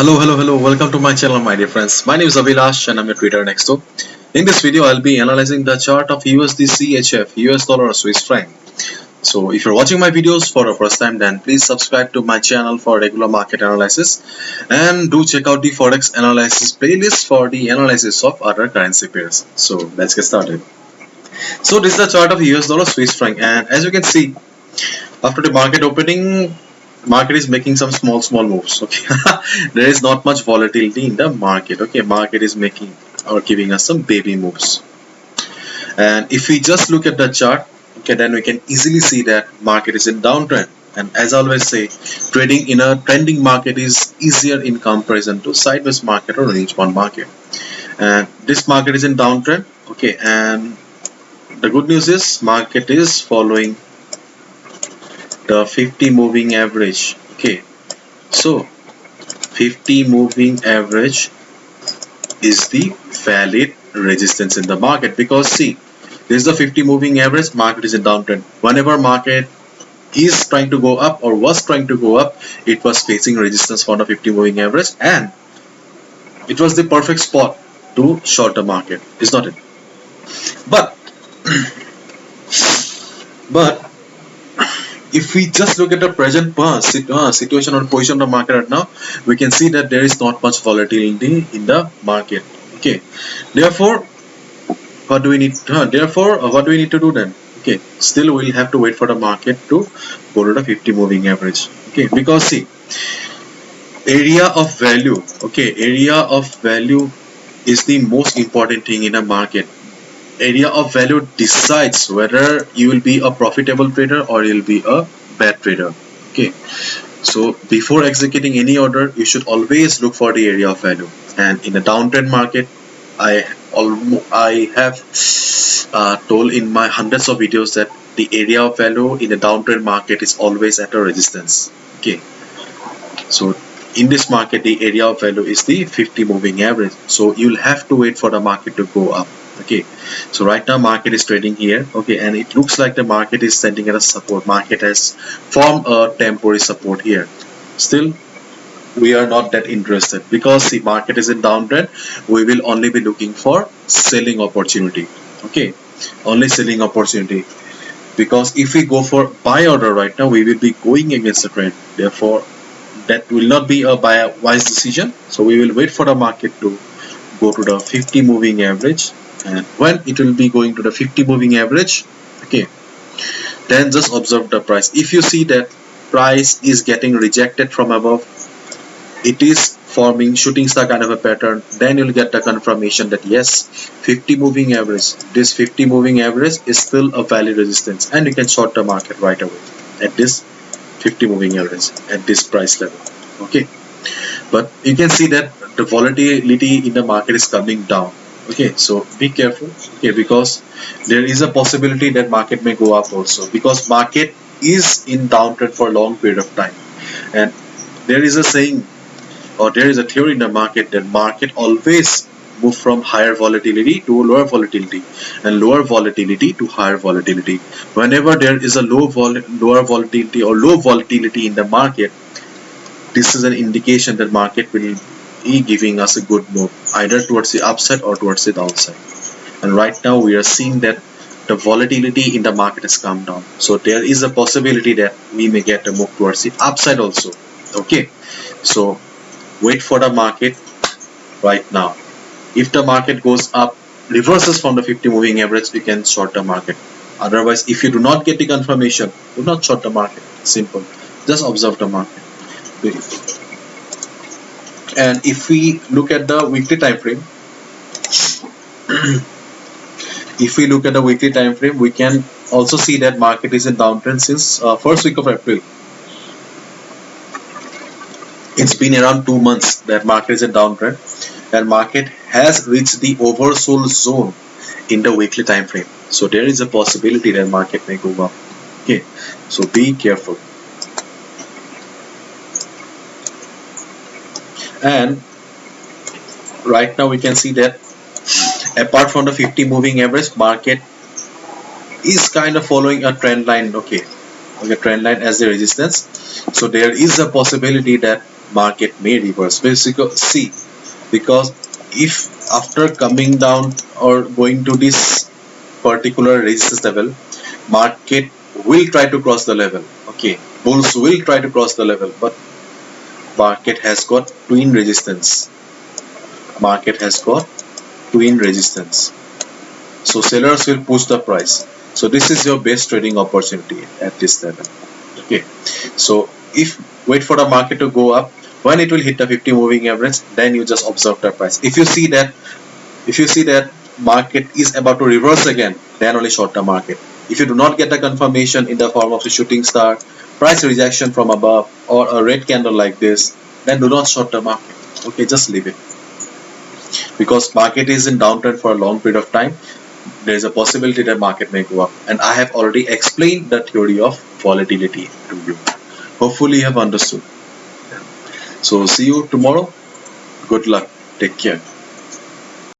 Hello. Welcome to my channel, my dear friends. My name is Avilash and I'm your Twitter next door. In this video, I'll be analyzing the chart of USD CHF, US dollar or Swiss franc. So, if you're watching my videos for the first time, then please subscribe to my channel for regular market analysis and do check out the Forex analysis playlist for the analysis of other currency pairs. So, let's get started. So, this is the chart of US dollar Swiss franc, and as you can see, after the market opening, market is making some small moves. Okay, there is not much volatility in the market. Okay, market is making or giving us some baby moves. And if we just look at the chart, okay, then we can easily see that market is in downtrend. And as I always say, trading in a trending market is easier in comparison to sideways market or range bound market. And this market is in downtrend. Okay, and the good news is market is following the 50 moving average. Okay, so 50 moving average is the valid resistance in the market, because see, this is the 50 moving average. Market is in downtrend. Whenever market is trying to go up or was trying to go up, it was facing resistance for the 50 moving average, and it was the perfect spot to short the market, is not it? But but if we just look at the present situation or position of the market right now, we can see that there is not much volatility in the market. Okay, therefore, what do we need to do then? Okay, still we'll have to wait for the market to go to the 50 moving average. Okay, because see, area of value. Okay, area of value is the most important thing in a market. Area of value decides whether you will be a profitable trader or you'll be a bad trader. Okay, so before executing any order, you should always look for the area of value. And in a downtrend market, I have told in my hundreds of videos that the area of value in a downtrend market is always at a resistance. Okay, so in this market, the area of value is the 50 moving average. So you'll have to wait for the market to go up. Okay, so right now market is trading here. Okay, and it looks like the market is sending at a support. Market has formed a temporary support here. Still, we are not that interested, because the market is in downtrend. We will only be looking for selling opportunity. Okay, only selling opportunity, because if we go for buy order right now, we will be going against the trend. Therefore, that will not be a wise decision. So we will wait for the market to go to the 50 moving average, and when it will be going to the 50 moving average, okay, then just observe the price. If you see that price is getting rejected from above, it is forming shooting star kind of a pattern, then you'll get the confirmation that yes, 50 moving average, this 50 moving average is still a valid resistance, and you can short the market right away at this 50 moving average at this price level. Okay, but you can see that the volatility in the market is coming down. Okay, so be careful. Okay, because there is a possibility that market may go up also, because market is in downtrend for a long period of time. And there is a saying, or there is a theory in the market, that market always move from higher volatility to lower volatility, and lower volatility to higher volatility. Whenever there is a lower volatility or low volatility in the market, this is an indication that market will be giving us a good move, either towards the upside or towards the downside. And right now we are seeing that the volatility in the market has come down, so there is a possibility that we may get a move towards the upside also. Okay, so wait for the market right now. If the market goes up, reverses from the 50 moving average, you can short the market. Otherwise, if you do not get the confirmation, do not short the market. Simple, just observe the market. And if we look at the weekly time frame, we can also see that market is in downtrend since first week of April. It's been around 2 months that market is in downtrend, and market has reached the oversold zone in the weekly time frame. So there is a possibility that market may go up. Okay, so be careful. And right now we can see that apart from the 50 moving average, market is kind of following a trend line. Okay, trend line as the resistance. So there is a possibility that market may reverse. Basically, see, because if after coming down or going to this particular resistance level, market will try to cross the level. Okay, bulls will try to cross the level, but market has got twin resistance. Market has got twin resistance. So sellers will push the price. So this is your best trading opportunity at this level. Okay. So if wait for the market to go up, when it will hit the 50 moving average, then you just observe the price. If you see that market is about to reverse again, then only short the market. If you do not get the confirmation in the form of a shooting star, price rejection from above, or a red candle like this, then do not short the market. Okay, just leave it, because market is in downtrend for a long period of time. There is a possibility that market may go up, and I have already explained the theory of volatility to you. Hopefully you have understood. So see you tomorrow. Good luck. Take care.